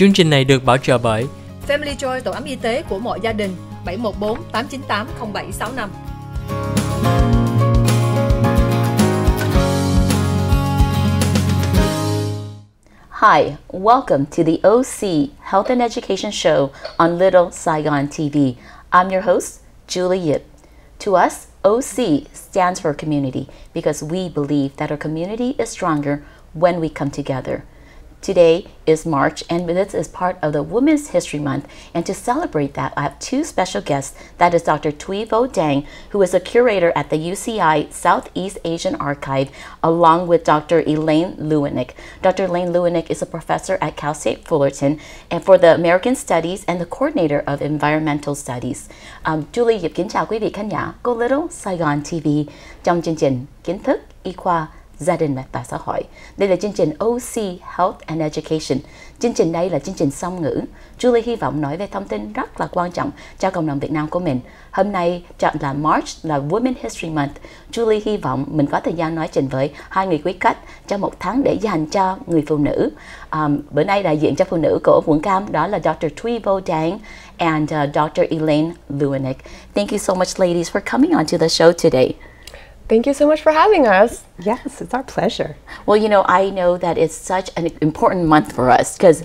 Chương trình này được bảo trợ bởi Family Joy, tổ ấm y tế của mọi gia đình, 714 898 0765. Hi, welcome to the OC Health and Education Show on Little Saigon TV. I'm your host, Julie Yip. To us, OC stands for community because we believe that our community is stronger when we come together. Today is March, and this is part of the Women's History Month. And to celebrate that, I have two special guests. That is Dr. Thuy Vo Dang, who is a curator at the UCI Southeast Asian Archive, along with Dr. Elaine Lewinick. Dr. Elaine Lewinick is a professor at Cal State Fullerton and for the American Studies and the coordinator of Environmental Studies. Julie Yip kính chào quý vị khán giả của Little Saigon TV trong chương trình Kiến thức, y khoa, gia đình và xã hội. Đây là chương trình OC Health and Education. Chương trình đây là chương trình song ngữ. Julie hy vọng nói về thông tin rất là quan trọng cho cộng đồng Việt Nam của mình. Hôm nay chọn là March, là Women's History Month. Julie hy vọng mình có thời gian nói chuyện với hai người quý khách trong một tháng để dành cho người phụ nữ. Bữa nay đại diện cho phụ nữ của quận Cam đó là Dr. Thuy Vo Dang and Dr. Elaine Lewinick. Thank you so much, ladies, for coming on to the show today. Thank you so much for having us. Yes, it's our pleasure. Well, you know, I know that it's such an important month for us because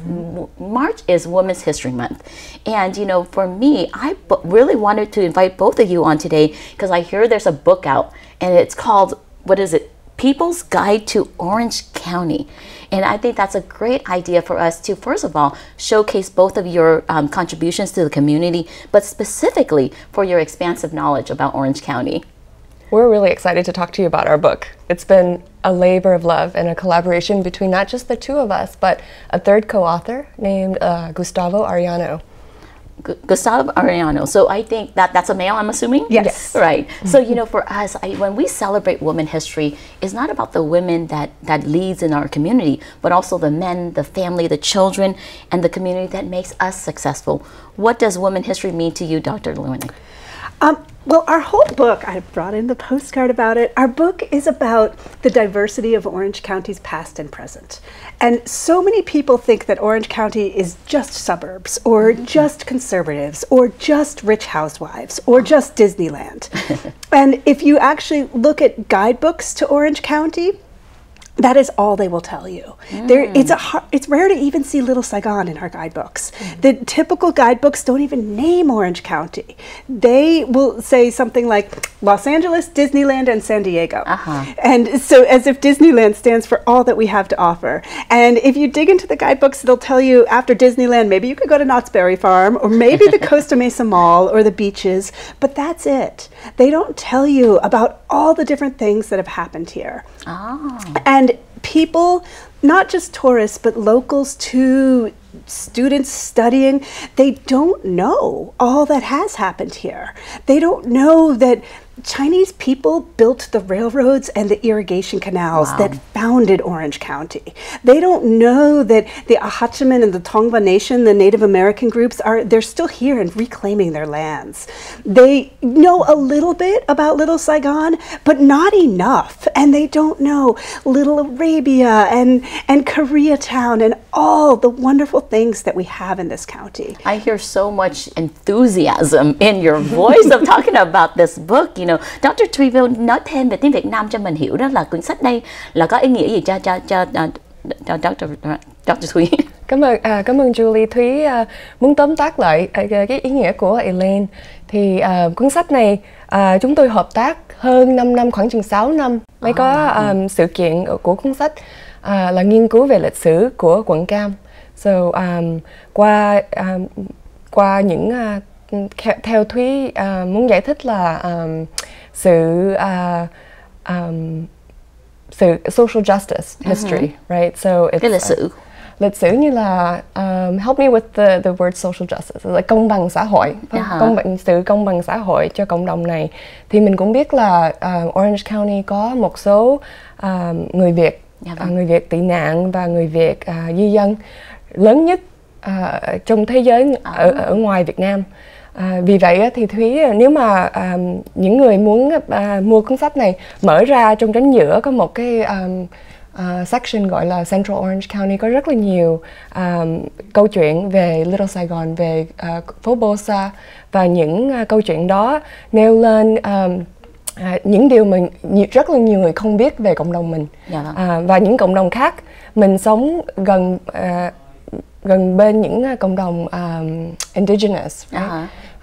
March is Women's History Month. And, you know, for me, I really wanted to invite both of you on today because I hear there's a book out and it's called, what is it? People's Guide to Orange County. And I think that's a great idea for us to, first of all, showcase both of your contributions to the community, but specifically for your expansive knowledge about Orange County. We're really excited to talk to you about our book. It's been a labor of love and a collaboration between not just the two of us, but a third co-author named Gustavo Arellano. Gustavo Arellano. So I think that's a male, I'm assuming? Yes. Right. So, you know, for us, when we celebrate women history, it's not about the women that leads in our community, but also the men, the family, the children, and the community that makes us successful. What does women history mean to you, Dr. Lewinick? Well, our whole book, I brought in the postcard about it. Our book is about the diversity of Orange County's past and present. And so many people think that Orange County is just suburbs, or just conservatives, or just rich housewives, or just Disneyland. And if you actually look at guidebooks to Orange County, that is all they will tell you. It's rare to even see Little Saigon in our guidebooks. The typical guidebooks don't even name Orange County. They will say something like Los Angeles, Disneyland, and San Diego. And so as if Disneyland stands for all that we have to offer. And if you dig into the guidebooks, they'll tell you after Disneyland, maybe you could go to Knott's Berry Farm, or maybe the Costa Mesa Mall, or the beaches, but that's it. They don't tell you about all the different things that have happened here. And people, not just tourists, but locals too, students studying, they don't know all that has happened here. They don't know that Chinese people built the railroads and the irrigation canals that founded Orange County. They don't know that the Ahachiman and the Tongva Nation, the Native American groups, they're still here and reclaiming their lands. They know a little bit about Little Saigon, but not enough. And they don't know Little Arabia and Koreatown and all the wonderful things that we have in this county. I hear so much enthusiasm in your voice of talking about this book. You know, Dr. Thuy Vo nói thêm về tiếng Việt Nam cho mình hiểu đó là quyển sách đây là có ý nghĩa gì cho Dr. Thuy. Cảm ơn Julie. Thúy muốn tóm tắt lại cái ý nghĩa của Elaine. Thì cuốn sách này chúng tôi hợp tác hơn 5 năm, khoảng chừng 6 năm mới có sự kiện của cuốn sách là nghiên cứu về lịch sử của quận Cam. So qua những theo Thúy muốn giải thích là sự social justice history, right? So it's cái lịch sử như là help me with the word social justice, là công bằng xã hội, sự công bằng xã hội cho cộng đồng này. Thì mình cũng biết là Orange County có một số người Việt tị nạn và người Việt di dân lớn nhất trong thế giới ở ngoài Việt Nam. Vì vậy thì Thúy, nếu mà những người muốn mua cuốn sách này, mở ra trong tránh giữa có một cái section gọi là Central Orange County có rất là nhiều câu chuyện về Little Saigon, về phố Bosa, và những câu chuyện đó nêu lên những điều mà rất là nhiều người không biết về cộng đồng mình. Và những cộng đồng khác. Mình sống gần bên những cộng đồng indigenous,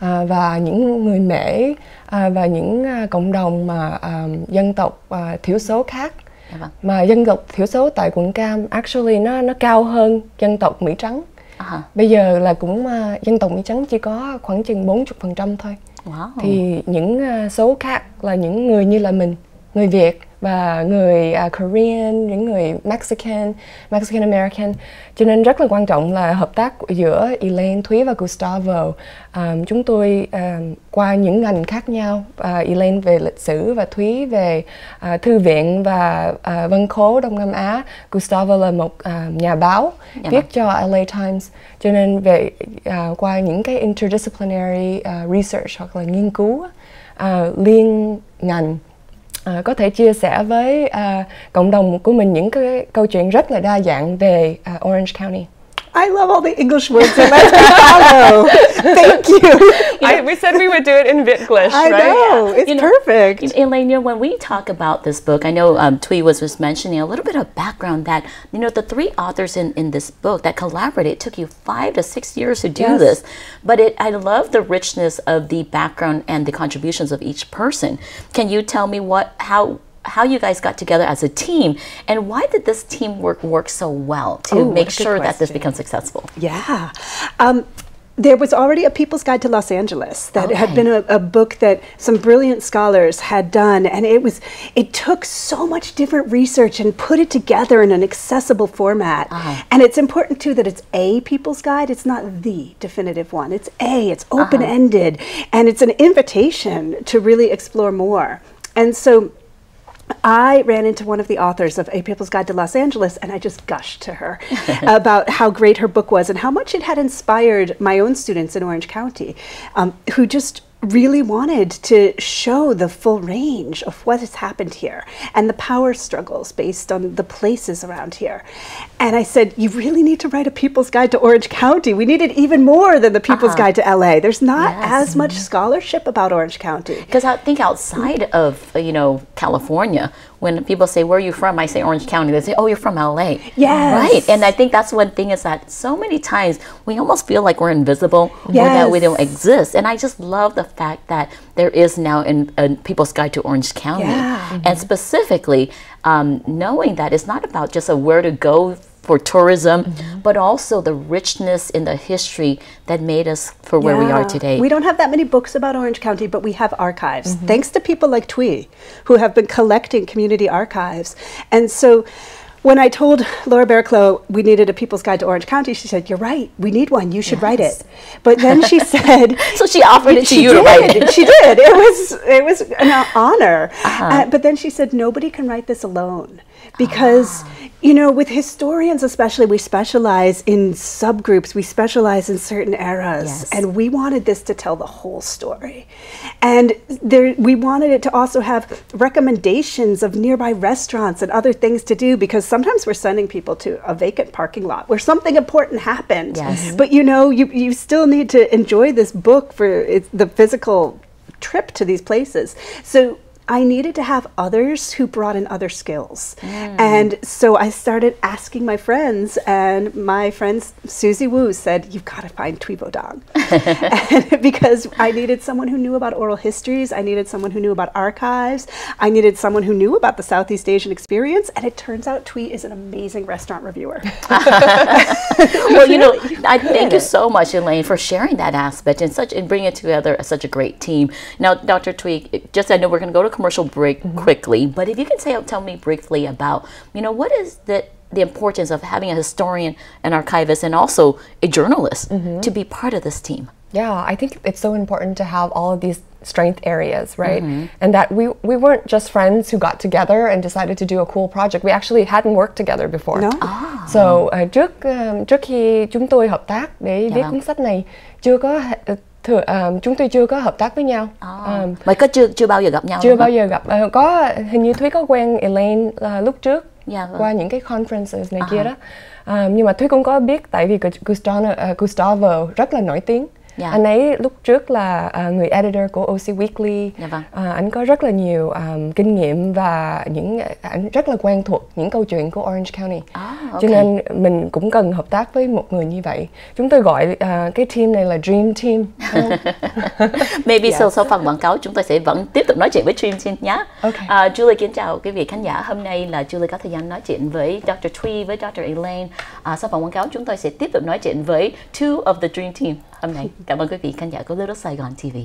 và những người Mễ, và những cộng đồng mà dân tộc thiểu số khác. Mà dân tộc thiểu số tại quận Cam actually nó cao hơn dân tộc Mỹ trắng. Bây giờ là cũng dân tộc Mỹ trắng chỉ có khoảng chừng 40% thôi. Thì những số khác là những người như là mình, người Việt và người Korean, những người Mexican American. Cho nên rất là quan trọng là hợp tác giữa Elaine, Thúy và Gustavo. Chúng tôi qua những ngành khác nhau, Elaine về lịch sử và Thúy về thư viện và văn khố Đông Nam Á. Gustavo là một nhà báo viết cho LA Times. Cho nên về qua những cái interdisciplinary research hoặc là nghiên cứu liên ngành, có thể chia sẻ với cộng đồng của mình những cái câu chuyện rất là đa dạng về Orange County. I love all the English words that let me follow. Thank you. We said we would do it in Vietnamese, I right? know, it's perfect. Elaine, when we talk about this book, I know Thuy was just mentioning a little bit of background that, the three authors in this book that collaborated, it took you 5 to 6 years to do this. But I love the richness of the background and the contributions of each person. Can you tell me how you guys got together as a team, and why did this teamwork work so well to make sure that this becomes successful? Yeah. There was already a People's Guide to Los Angeles that had been a book that some brilliant scholars had done, and it took so much different research and put it together in an accessible format. And it's important too that it's a People's Guide, it's not the definitive one. It's open-ended, and it's an invitation to really explore more. And so I ran into one of the authors of A People's Guide to Los Angeles, and I just gushed to her about how great her book was and how much it had inspired my own students in Orange County, who just really wanted to show the full range of what has happened here and the power struggles based on the places around here. And I said, you really need to write a People's Guide to Orange County. We need it even more than the People's Guide to LA. There's not as much scholarship about Orange County. Because I think outside of, California, when people say, where are you from? I say Orange County. They say, oh, you're from LA. Yes. Right. And I think that's one thing is that so many times we almost feel like we're invisible or that we don't exist. And I just love the fact that there is now a People's Guide to Orange County. And specifically, knowing that it's not about just where to go for tourism, but also the richness in the history that made us for where we are today. We don't have that many books about Orange County, but we have archives, thanks to people like Thuy, who have been collecting community archives. And so when I told Laura Barraclough we needed a People's Guide to Orange County, she said, you're right, we need one, you should write it. But then she said... So she offered it to you to write it. She did. It was an honor. But then she said, nobody can write this alone. Because, with historians especially, we specialize in subgroups, we specialize in certain eras, and we wanted this to tell the whole story. And we wanted it to also have recommendations of nearby restaurants and other things to do, because sometimes we're sending people to a vacant parking lot where something important happened. But you still need to enjoy this book for the physical trip to these places. So I needed to have others who brought in other skills. And so I started asking my friends, and my friend Susie Wu said, you've got to find Thuy Vo Dang. Because I needed someone who knew about oral histories, I needed someone who knew about archives, I needed someone who knew about the Southeast Asian experience, and it turns out Thuy is an amazing restaurant reviewer. Well, I thank you so much, Elaine, for sharing that aspect and bringing it together as such a great team. Now, Dr. Thuy, I know we're going to go to commercial break quickly, but if you can tell me briefly about, what is the importance of having a historian, an archivist, and also a journalist to be part of this team? Yeah, I think it's so important to have all of these strength areas, right? And that we weren't just friends who got together and decided to do a cool project. We actually hadn't worked together before. No. So trước khi chúng tôi hợp tác để viết cuốn sách này, chúng tôi chưa có hợp tác với nhau. Mà chưa bao giờ gặp nhau. Chưa bao giờ gặp. Có hình như Thúy có quen Elaine lúc trước. qua những cái conferences này kia đó. Nhưng mà Thúy cũng có biết tại vì Gustavo rất là nổi tiếng. Anh ấy lúc trước là người editor của OC Weekly. Anh có rất là nhiều kinh nghiệm và anh rất là quen thuộc những câu chuyện của Orange County. Cho nên mình cũng cần hợp tác với một người như vậy. Chúng tôi gọi cái team này là Dream Team. Maybe sau phần quảng cáo chúng tôi sẽ vẫn tiếp tục nói chuyện với Dream Team nhé. Julie kính chào quý vị khán giả. Hôm nay là Julie có thời gian nói chuyện với Dr. Thuy, với Dr. Elaine. Sau phần quảng cáo chúng tôi sẽ tiếp tục nói chuyện với two of the Dream Team hôm nay. Cảm ơn quý vị khán giả của Little Saigon TV.